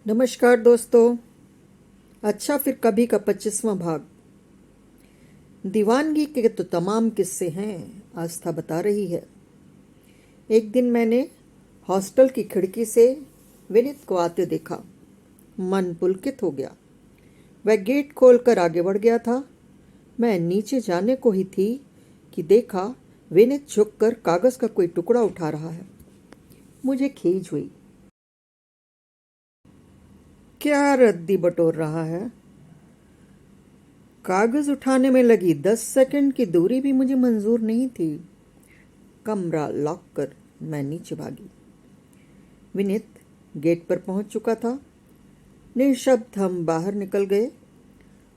नमस्कार दोस्तों। अच्छा फिर कभी का 25वां भाग। दीवानगी के तो तमाम किस्से हैं, आस्था बता रही है। एक दिन मैंने हॉस्टल की खिड़की से विनीत को आते देखा। मन पुलकित हो गया। वह गेट खोलकर आगे बढ़ गया था। मैं नीचे जाने को ही थी कि देखा विनीत झुककर कागज का कोई टुकड़ा उठा रहा है। मुझे खीज हुई। क्या रद्दी बटोर रहा है? कागज उठाने में लगी 10 सेकंड की दूरी भी मुझे मंजूर नहीं थी। कमरा लॉक कर मैं नीचे भागी। विनीत गेट पर पहुंच चुका था। निशब्द हम बाहर निकल गए।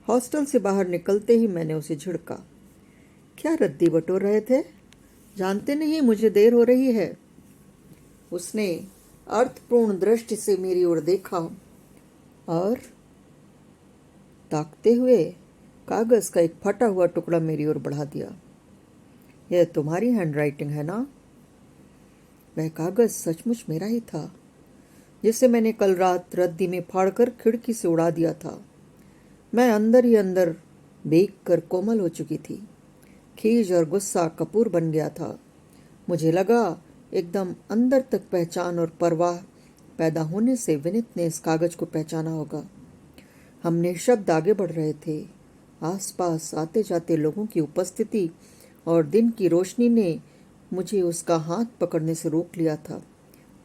हॉस्टल से बाहर निकलते ही मैंने उसे झिड़का। क्या रद्दी बटोर रहे थे? जानते नहीं मुझे देर हो रही है। उसने अर्थपूर्ण दृष्टि से मेरी ओर देखा और ताकते हुए कागज का एक फटा हुआ टुकड़ा मेरी ओर बढ़ा दिया। यह तुम्हारी हैंडराइटिंग है ना? वह कागज सचमुच मेरा ही था, जिसे मैंने कल रात रद्दी में फाड़कर खिड़की से उड़ा दिया था। मैं अंदर ही अंदर भीग कर कोमल हो चुकी थी। खीज और गुस्सा कपूर बन गया था। मुझे लगा एकदम अंदर तक पहचान और परवाह पैदा होने से विनीत ने इस कागज को पहचाना होगा। हम निःशब्द आगे बढ़ रहे थे। आसपास आते जाते लोगों की उपस्थिति और दिन की रोशनी ने मुझे उसका हाथ पकड़ने से रोक लिया था,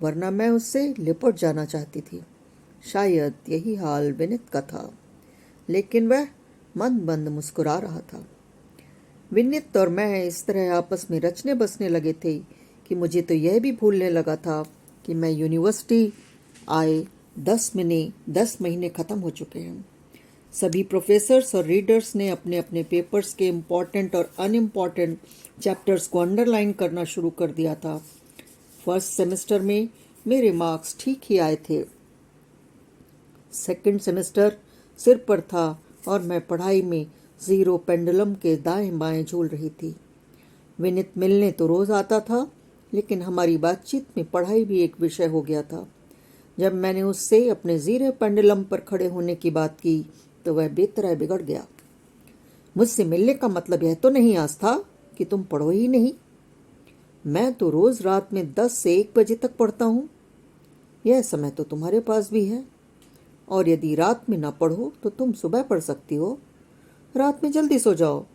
वरना मैं उससे लिपट जाना चाहती थी। शायद यही हाल विनीत का था, लेकिन वह मंद मंद मुस्कुरा रहा था। विनीत और मैं इस तरह आपस में रचने बसने लगे थे कि मुझे तो यह भी भूलने लगा था कि मैं यूनिवर्सिटी आए 10 महीने खत्म हो चुके हैं। सभी प्रोफेसर्स और रीडर्स ने अपने अपने पेपर्स के इम्पॉर्टेंट और अनइम्पॉर्टेंट चैप्टर्स को अंडरलाइन करना शुरू कर दिया था। फर्स्ट सेमेस्टर में मेरे मार्क्स ठीक ही आए थे। सेकंड सेमेस्टर सिर पर था और मैं पढ़ाई में जीरो पेंडुलम के दाएं बाएं झूल रही थी। विनीत मिलने तो रोज आता था, लेकिन हमारी बातचीत में पढ़ाई भी एक विषय हो गया था। जब मैंने उससे अपने जीरो पेंडुलम पर खड़े होने की बात की तो वह बेतरह बिगड़ गया। मुझसे मिलने का मतलब यह तो नहीं आस्था कि तुम पढ़ो ही नहीं। मैं तो रोज रात में 10 से 1 बजे तक पढ़ता हूँ। यह समय तो तुम्हारे पास भी है, और यदि रात में ना पढ़ो तो तुम सुबह पढ़ सकती हो। रात में जल्दी सो जाओ।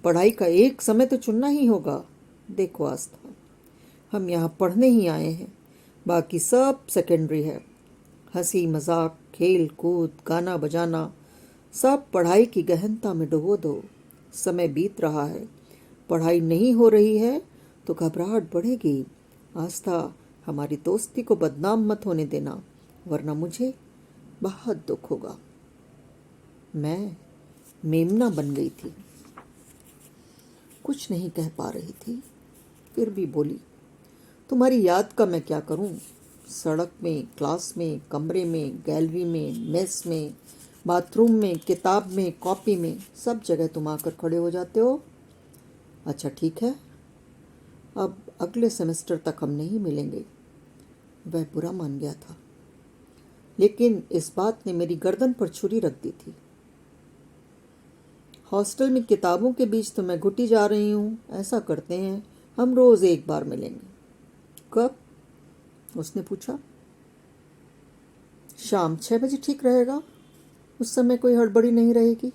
पढ़ाई का एक समय तो चुनना ही होगा। देखो आस्था, हम यहाँ पढ़ने ही आए हैं, बाकी सब सेकेंडरी है। हंसी मजाक, खेल कूद, गाना बजाना, सब पढ़ाई की गहनता में डुबो दो। समय बीत रहा है, पढ़ाई नहीं हो रही है तो घबराहट बढ़ेगी। आस्था, हमारी दोस्ती को बदनाम मत होने देना, वरना मुझे बहुत दुख होगा। मैं मेमना बन गई थी। कुछ नहीं कह पा रही थी, फिर भी बोली, तुम्हारी याद का मैं क्या करूं? सड़क में, क्लास में, कमरे में, गैलरी में, मेस में, बाथरूम में, किताब में, कॉपी में, सब जगह तुम आकर खड़े हो जाते हो। अच्छा ठीक है, अब अगले सेमेस्टर तक हम नहीं मिलेंगे। वह बुरा मान गया था, लेकिन इस बात ने मेरी गर्दन पर छुरी रख दी थी। हॉस्टल में किताबों के बीच तो मैं घुटी जा रही हूँ। ऐसा करते हैं, हम रोज एक बार मिलेंगे। कब? उसने पूछा। शाम 6 बजे ठीक रहेगा। उस समय कोई हड़बड़ी नहीं रहेगी।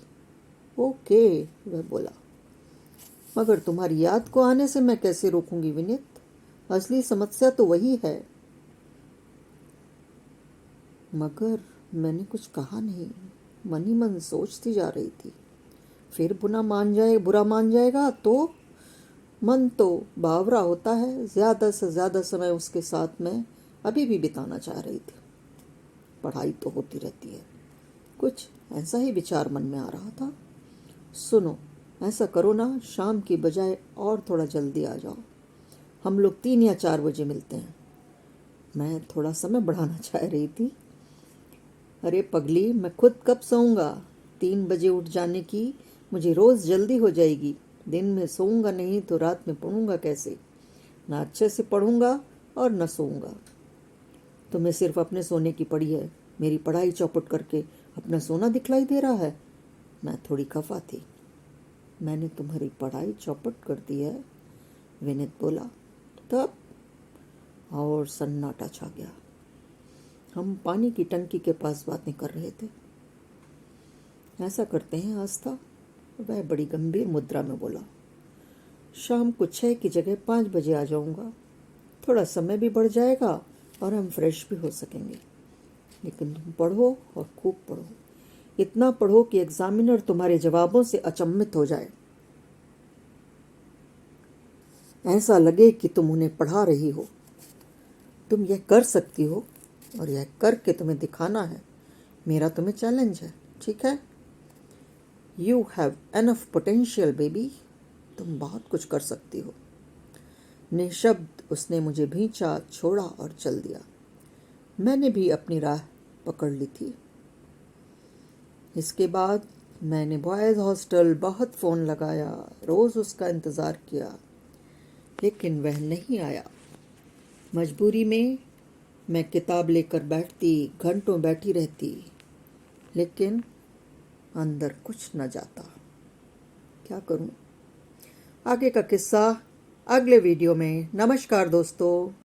ओके, वह बोला। मगर तुम्हारी याद को आने से मैं कैसे रोकूंगी विनीत? असली समस्या तो वही है। मगर मैंने कुछ कहा नहीं, मन ही मन सोचती जा रही थी। फिर बुरा मान जाएगा तो? मन तो बावरा होता है। ज्यादा से ज्यादा समय उसके साथ मैं अभी भी बिताना चाह रही थी। पढ़ाई तो होती रहती है। कुछ ऐसा ही विचार मन में आ रहा था। सुनो, ऐसा करो ना, शाम की बजाय और थोड़ा जल्दी आ जाओ। हम लोग 3 या 4 बजे मिलते हैं। मैं थोड़ा समय बढ़ाना चाह रही थी। अरे पगली, मैं खुद कब सोऊंगा? 3 बजे उठ जाने की मुझे रोज जल्दी हो जाएगी। दिन में सोऊंगा नहीं तो रात में पढ़ूंगा कैसे? ना अच्छे से पढ़ूंगा और न सोऊंगा। तुम्हें सिर्फ अपने सोने की पड़ी है। मेरी पढ़ाई चौपट करके अपना सोना दिखलाई दे रहा है। मैं थोड़ी खफा थी। मैंने तुम्हारी पढ़ाई चौपट कर दी है, विनीत बोला। तब और सन्नाटा छा गया। हम पानी की टंकी के पास बातें कर रहे थे। ऐसा करते हैं आस्था, वह बड़ी गंभीर मुद्रा में बोला। शाम को 6 की जगह 5 बजे आ जाऊंगा। थोड़ा समय भी बढ़ जाएगा और हम फ्रेश भी हो सकेंगे। लेकिन तुम पढ़ो और खूब पढ़ो। इतना पढ़ो कि एग्जामिनर तुम्हारे जवाबों से अचंभित हो जाए। ऐसा लगे कि तुम उन्हें पढ़ा रही हो। तुम यह कर सकती हो और यह करके तुम्हें दिखाना है। मेरा तुम्हें चैलेंज है, ठीक है? You have enough potential baby. तुम बहुत कुछ कर सकती हो। निःशब्द उसने मुझे भींचा, छोड़ा और चल दिया। मैंने भी अपनी राह पकड़ ली थी। इसके बाद मैंने बॉयज़ हॉस्टल बहुत फ़ोन लगाया, रोज़ उसका इंतज़ार किया, लेकिन वह नहीं आया। मजबूरी में मैं किताब लेकर बैठती, घंटों बैठी रहती, लेकिन अंदर कुछ न जाता। क्या करूं? आगे का किस्सा अगले वीडियो में। नमस्कार दोस्तों।